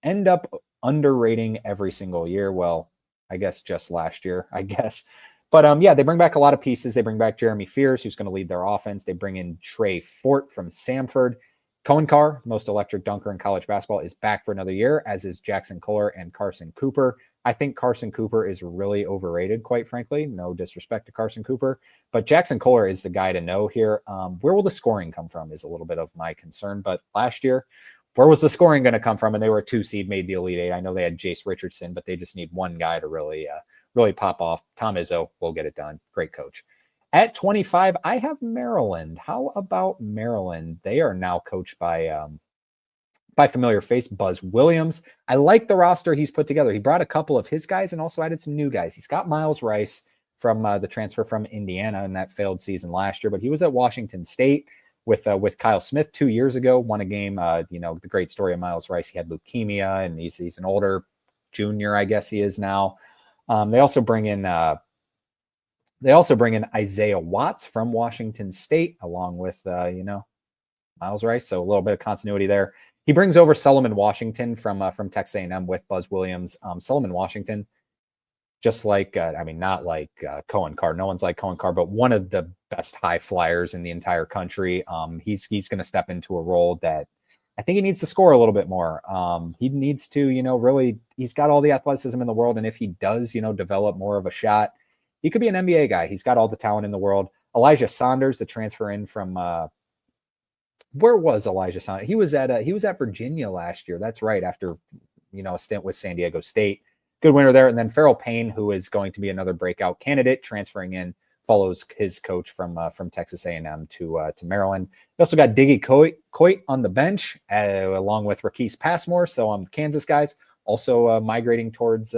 end up underrating every single year. Well, I guess just last year, I guess. But yeah, they bring back a lot of pieces. They bring back Jeremy Fears, who's going to lead their offense. They bring in Trey Fort from Samford. Cohen Carr, most electric dunker in college basketball, is back for another year, as is Jackson Kohler and Carson Cooper. I think Carson Cooper is really overrated, quite frankly. No disrespect to Carson Cooper, but Jackson Kohler is the guy to know here. Where will the scoring come from is a little bit of my concern. But last year, where was the scoring going to come from? And they were a 2 seed, made the Elite Eight. I know they had Jace Richardson, but they just need one guy to really pop off. Tom Izzo will get it done. Great coach. At 25, I have Maryland. How about Maryland? They are now coached by familiar face, Buzz Williams. I like the roster he's put together. He brought a couple of his guys and also added some new guys. He's got Miles Rice from the transfer from Indiana in that failed season last year, but he was at Washington State with Kyle Smith 2 years ago, won a game. The great story of Miles Rice, he had leukemia, and he's an older junior, I guess he is now. They also bring in Isaiah Watts from Washington State, along with Miles Rice. So a little bit of continuity there. He brings over Solomon Washington from Texas A&M with Buzz Williams. Solomon Washington, just like not like Cohen Carr. No one's like Cohen Carr, but one of the best high flyers in the entire country. He's going to step into a role that I think he needs to score a little bit more. He needs to, really, he's got all the athleticism in the world. And if he does, develop more of a shot, he could be an NBA guy. He's got all the talent in the world. Elijah Saunders, the transfer in from, where was Elijah Saunders? He was at Virginia last year. That's right. After, a stint with San Diego State, good winner there. And then Farrell Payne, who is going to be another breakout candidate, transferring in, follows his coach from Texas A&M to Maryland. We also got Diggy Coit on the bench, along with Raquise Passmore. So Kansas guys also migrating towards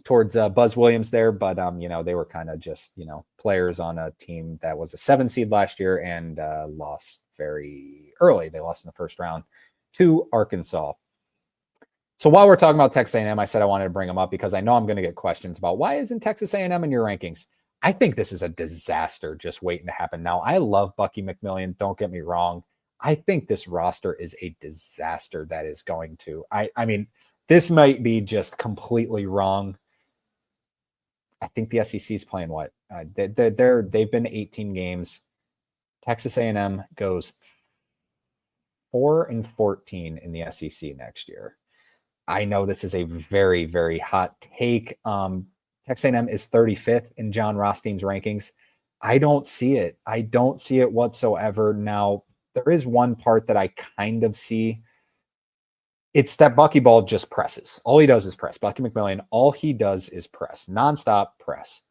Buzz Williams there, but they were kind of just players on a team that was a 7 seed last year and lost very early. They lost in the first round to Arkansas. So while we're talking about Texas A&M, I said I wanted to bring them up because I know I'm going to get questions about why isn't Texas A&M in your rankings? I think this is a disaster just waiting to happen. Now, I love Bucky McMillian. Don't get me wrong. I think this roster is a disaster that is going to. I mean, this might be just completely wrong. I think the SEC is playing what? They've been 18 games. Texas A&M goes 4-14 in the SEC next year. I know this is a very, very hot take. Texas A&M is 35th in John Rothstein's rankings. I don't see it. I don't see it whatsoever. Now, there is one part that I kind of see. It's that Bucky Ball just presses. All he does is press. Bucky McMillian, all he does is press. Nonstop press.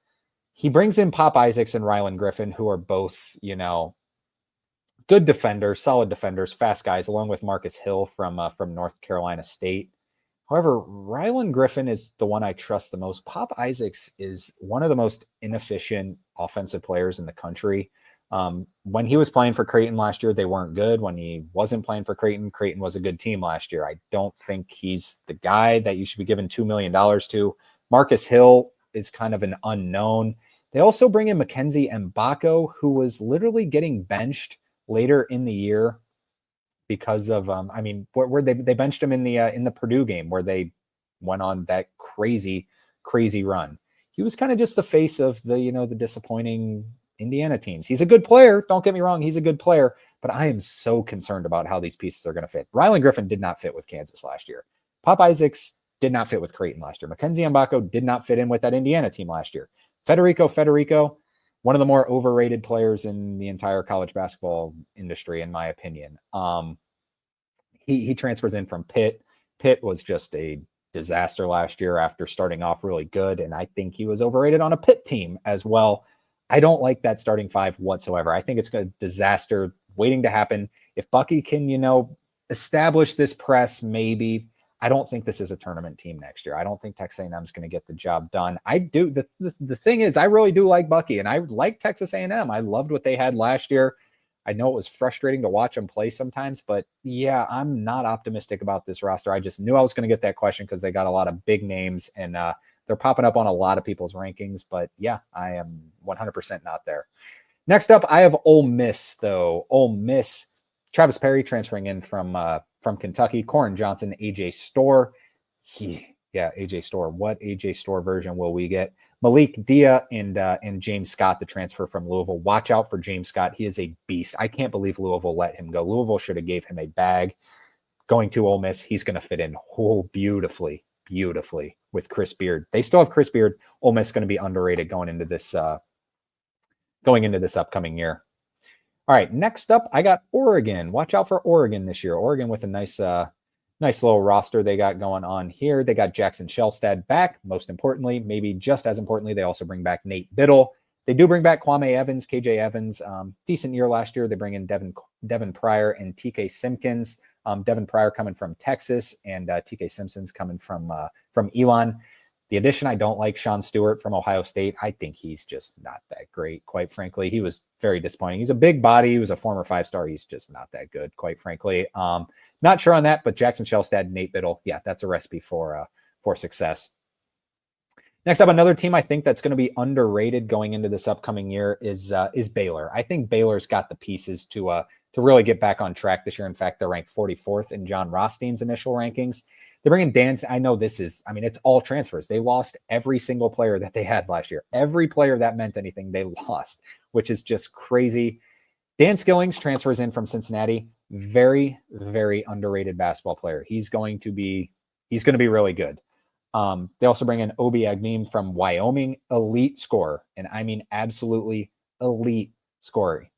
He brings in Pop Isaacs and Rylan Griffin, who are both, good defenders, solid defenders, fast guys, along with Marcus Hill from North Carolina State. However, Rylan Griffin is the one I trust the most. Pop Isaacs is one of the most inefficient offensive players in the country. When he was playing for Creighton last year, they weren't good. When he wasn't playing for Creighton, Creighton was a good team last year. I don't think he's the guy that you should be giving $2 million to. Marcus Hill is kind of an unknown. They also bring in Mackenzie Mbako, who was literally getting benched later in the year because of where they benched him in the Purdue game where they went on that crazy run. He was kind of just the face of the disappointing Indiana teams. He's a good player. Don't get me wrong. He's a good player, but I am so concerned about how these pieces are going to fit. Rylan Griffin did not fit with Kansas last year. Pop Isaacs did not fit with Creighton last year. Mackenzie Mbako did not fit in with that Indiana team last year. Federico, one of the more overrated players in the entire college basketball industry, in my opinion. He transfers in from Pitt. Pitt was just a disaster last year after starting off really good, and I think he was overrated on a Pitt team as well. I don't like that starting five whatsoever. I think it's a disaster waiting to happen. If Bucky can, establish this press, maybe. I don't think this is a tournament team next year. I don't think Texas A&M is going to get the job done. I do. The thing is, I really do like Bucky, and I like Texas A&M. I loved what they had last year. I know it was frustrating to watch them play sometimes, but yeah, I'm not optimistic about this roster. I just knew I was going to get that question because they got a lot of big names and they're popping up on a lot of people's rankings. But yeah, I am 100% not there. Next up, I have Ole Miss, though. Ole Miss, Travis Perry transferring in from Kentucky. Corin Johnson, AJ Storr. Yeah, AJ Storr. What AJ Storr version will we get? Malik Dia and James Scott, the transfer from Louisville. Watch out for James Scott. He is a beast. I can't believe Louisville let him go. Louisville should have gave him a bag. Going to Ole Miss, he's going to fit in beautifully with Chris Beard. They still have Chris Beard. Ole Miss going to be underrated going into this upcoming year. All right, next up, I got Oregon. Watch out for Oregon this year. Oregon with a nice little roster they got going on here. They got Jackson Shelstad back. Most importantly, maybe just as importantly, they also bring back Nate Biddle. They do bring back Kwame Evans, KJ Evans. Decent year last year. They bring in Devin Pryor and TK Simpkins. Devin Pryor coming from Texas and TK Simpson's coming from Elon. The addition, I don't like Sean Stewart from Ohio State. I think he's just not that great, quite frankly. He was very disappointing. He's a big body. He was a former 5-star. He's just not that good, quite frankly. Not sure on that, but Jackson Shelstad, Nate Biddle, yeah, that's a recipe for success. Next up, another team I think that's going to be underrated going into this upcoming year is Baylor. I think Baylor's got the pieces to really get back on track this year. In fact, they're ranked 44th in John Rothstein's initial rankings. They bring in Dan. I know it's all transfers. They lost every single player that they had last year. Every player that meant anything, they lost, which is just crazy. Dan Skillings transfers in from Cincinnati. Very, very underrated basketball player. He's going to be really good. They also bring in Obi Agneem from Wyoming, elite scorer, and I mean absolutely elite scorer.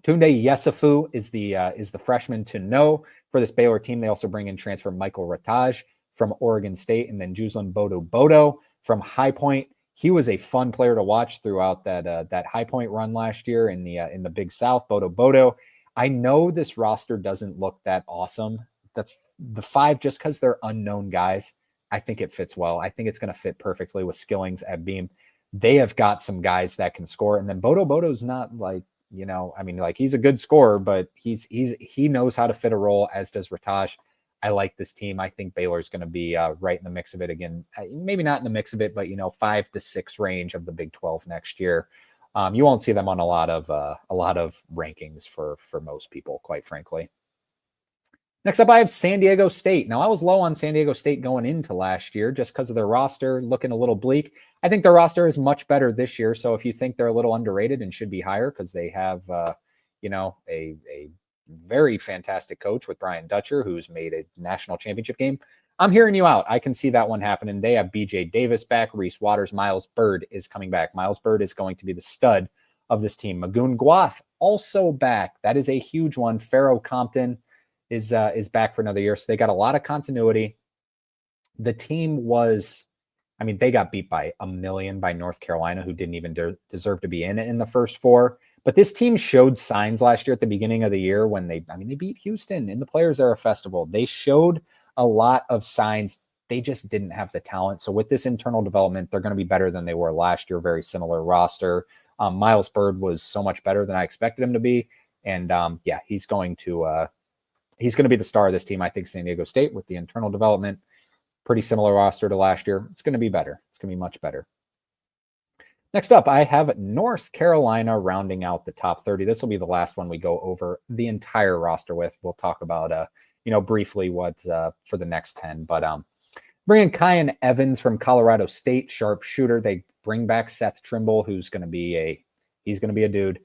Tunde Yesufu is the freshman to know for this Baylor team. They also bring in transfer Michael Rataj from Oregon State, and then Juzlin Bodo from High Point. He was a fun player to watch throughout that High Point run last year in the Big South. Bodo. I know this roster doesn't look that awesome. The 5, just because they're unknown guys, I think it fits well. I think it's going to fit perfectly with Skillings at Beam. They have got some guys that can score, and then Bodo's not like, he's a good scorer, but he knows how to fit a role, as does Rataj. I like this team. I think Baylor's going to be right in the mix of it again. Maybe not in the mix of it, but 5 to 6 range of the Big 12 next year. You won't see them on a lot of rankings for most people, quite frankly. Next up, I have San Diego State. Now, I was low on San Diego State going into last year just because of their roster looking a little bleak. I think their roster is much better this year. So if you think they're a little underrated and should be higher because they have, a very fantastic coach with Brian Dutcher, who's made a national championship game, I'm hearing you out. I can see that one happening. They have BJ Davis back, Reese Waters, Miles Bird is coming back. Miles Bird is going to be the stud of this team. Magoon Gwath also back. That is a huge one. Pharaoh Compton is back for another year. So they got a lot of continuity. The team they got beat by 1,000,000 by North Carolina, who didn't even deserve to be in the first 4. But this team showed signs last year at the beginning of the year when they beat Houston in the Players Era Festival. They showed a lot of signs. They just didn't have the talent. So with this internal development, they're going to be better than they were last year. Very similar roster. Miles Bird was so much better than I expected him to be. And he's going to be the star of this team. I think San Diego State, with the internal development, pretty similar roster to last year. It's going to be better. It's going to be much better. Next up, I have North Carolina rounding out the top 30. This will be the last one we go over the entire roster with. We'll talk about, briefly what for the next 10. But bring in Kyan Evans from Colorado State, sharpshooter. They bring back Seth Trimble, who's going to be a dude.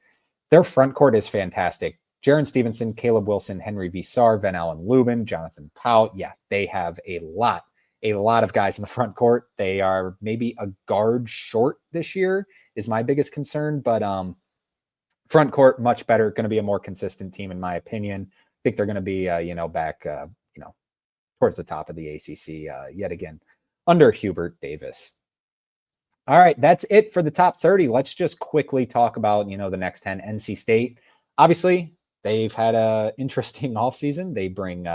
Their front court is fantastic. Jaron Stevenson, Caleb Wilson, Henry Visar, Van Allen Lubin, Jonathan Powell. Yeah, they have a lot of guys in the front court. They are maybe a guard short this year is my biggest concern, but front court much better. Going to be a more consistent team in my opinion. I think they're going to be back towards the top of the ACC yet again under Hubert Davis. All right, that's it for the top 30. Let's just quickly talk about the next 10. NC State, obviously. They've had an interesting offseason. They bring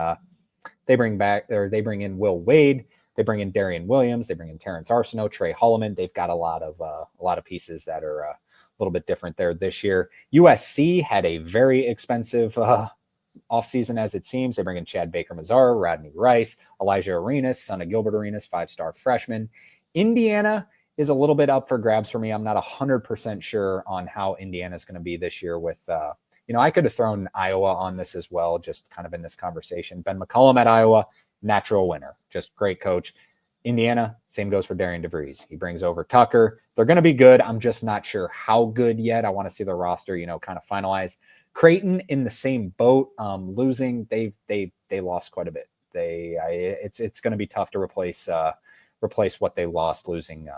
in Will Wade. They bring in Darian Williams. They bring in Terrence Arsenault, Trey Holloman. They've got a lot of pieces that are a little bit different there this year. USC had a very expensive offseason, as it seems. They bring in Chad Baker-Mazara, Rodney Rice, Elijah Arenas, son of Gilbert Arenas, 5-star freshman. Indiana is a little bit up for grabs for me. I'm not 100% sure on how Indiana is going to be this year with, I could have thrown Iowa on this as well, just kind of in this conversation. Ben McCollum at Iowa, natural winner, just great coach. Indiana, same goes for Darian DeVries. He brings over Tucker. They're going to be good. I'm just not sure how good yet. I want to see the roster, kind of finalize. Creighton in the same boat, losing. They lost quite a bit. It's going to be tough to replace what they lost, losing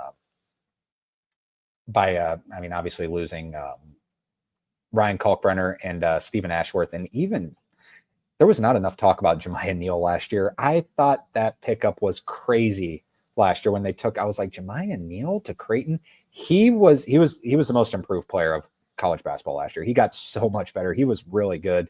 obviously losing Ryan Kalkbrenner and Stephen Ashworth, and even there was not enough talk about Jemiah Neal last year. I thought that pickup was crazy last year when they took. I was like, Jemiah Neal to Creighton. He was the most improved player of college basketball last year. He got so much better. He was really good.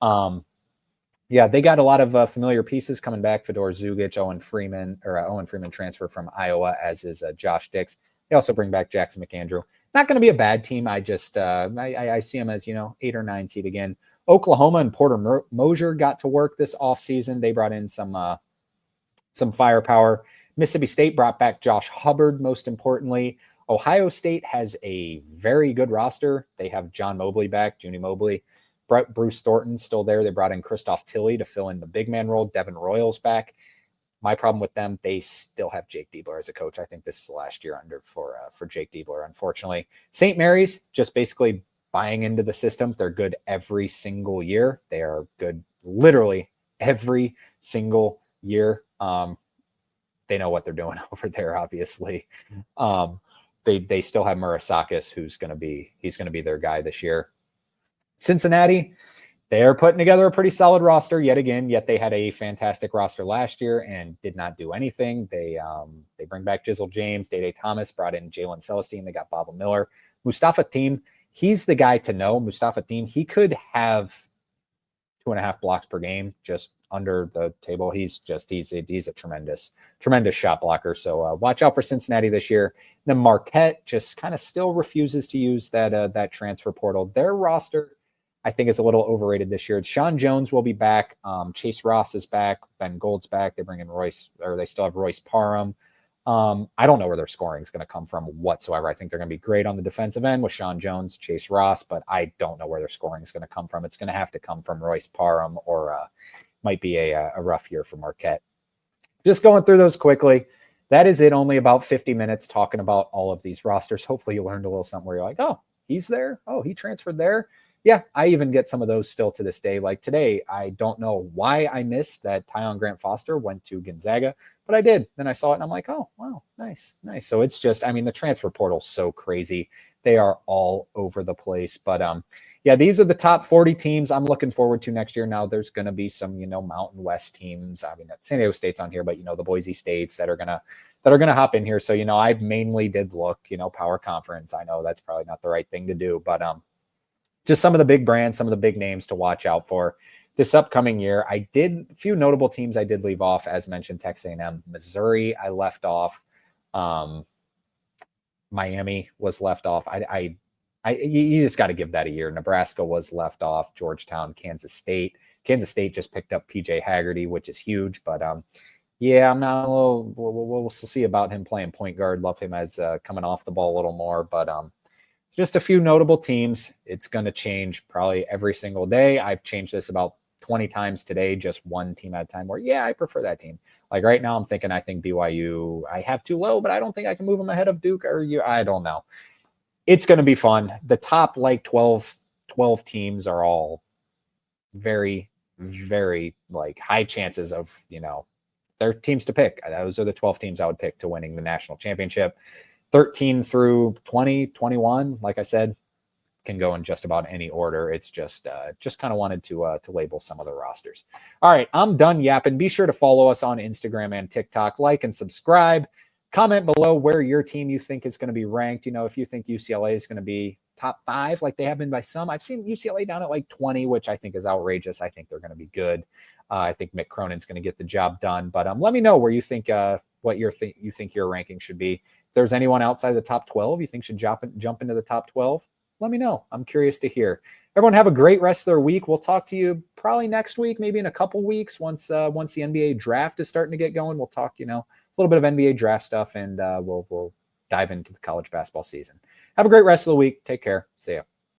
They got a lot of familiar pieces coming back. Fedor Zugic, Owen Freeman transfer from Iowa, as is Josh Dix. They also bring back Jackson McAndrew. Not going to be a bad team. I just I see them as 8 or 9 seed again. Oklahoma and Porter Moser got to work this offseason. They brought in some firepower. Mississippi State brought back Josh Hubbard, most importantly. Ohio State has a very good roster. They have John Mobley back, Junie Mobley. Bruce Thornton still there. They brought in Christoph Tilley to fill in the big man role. Devin Royals back. My problem with them, they still have Jake Diebler as a coach. I think this is the last year for Jake Diebler, unfortunately. St. Mary's just basically buying into the system. They're good every single year. They are good literally every single year. They know what they're doing over there, obviously. They still have Murasakis, he's going to be their guy this year. Cincinnati, they're putting together a pretty solid roster yet again, yet they had a fantastic roster last year and did not do anything. They bring back Jizzle James, Day Thomas, brought in Jalen Celestine. They got Bob Miller. Mustafa Team, he's the guy to know. Mustafa Team, he could have 2.5 blocks per game just under the table. He's a tremendous shot blocker. So watch out for Cincinnati this year. Then Marquette just kind of still refuses to use that transfer portal. Their roster, I think, is a little overrated this year. Sean Jones will be back. Chase Ross is back. Ben Gold's back. They bring in they still have Royce Parham. I don't know where their scoring is going to come from whatsoever. I think they're going to be great on the defensive end with Sean Jones, Chase Ross, but I don't know where their scoring is going to come from. It's going to have to come from Royce Parham, or might be a rough year for Marquette. Just going through those quickly. That is it. Only about 50 minutes talking about all of these rosters. Hopefully you learned a little something where you're like, oh, he's there. Oh, he transferred there. Yeah, I even get some of those still to this day. Like today, I don't know why I missed that Tyon Grant Foster went to Gonzaga, but I did. Then I saw it and I'm like, oh, wow, nice. So it's just, the transfer portal's so crazy. They are all over the place. But these are the top 40 teams I'm looking forward to next year. Now there's going to be some, Mountain West teams. San Diego State's on here, but the Boise States that are going to hop in here. So, I mainly did look, Power Conference. I know that's probably not the right thing to do, but just some of the big brands, some of the big names to watch out for this upcoming year. A few notable teams I did leave off, as mentioned, Texas A&M, Missouri I left off. Miami was left off. You just got to give that a year. Nebraska was left off. Georgetown, Kansas State. Kansas State just picked up PJ Haggerty, which is huge, but I'm not. We'll see about him playing point guard. Love him as coming off the ball a little more, but just a few notable teams. It's going to change probably every single day. I've changed this about 20 times today, just one team at a time, where, I prefer that team. Like right now, I think BYU, I have too low, but I don't think I can move them ahead of Duke or you. I don't know. It's going to be fun. The top 12 teams are all very, very high chances of, their teams to pick. Those are the 12 teams I would pick to winning the national championship. 13 through 20, 21, like I said, can go in just about any order. It's just kind of wanted to label some of the rosters. All right, I'm done yapping. Be sure to follow us on Instagram and TikTok. Like and subscribe. Comment below where your team you think is going to be ranked. If you think UCLA is going to be top 5 like they have been by some. I've seen UCLA down at 20, which I think is outrageous. I think they're going to be good. I think Mick Cronin's going to get the job done. But let me know where you think what you think your ranking should be. If there's anyone outside the top 12 you think should jump into the top 12, let me know. I'm curious to hear. Everyone have a great rest of their week. We'll talk to you probably next week, maybe in a couple weeks once the NBA draft is starting to get going. We'll talk, a little bit of NBA draft stuff, and we'll dive into the college basketball season. Have a great rest of the week. Take care. See ya.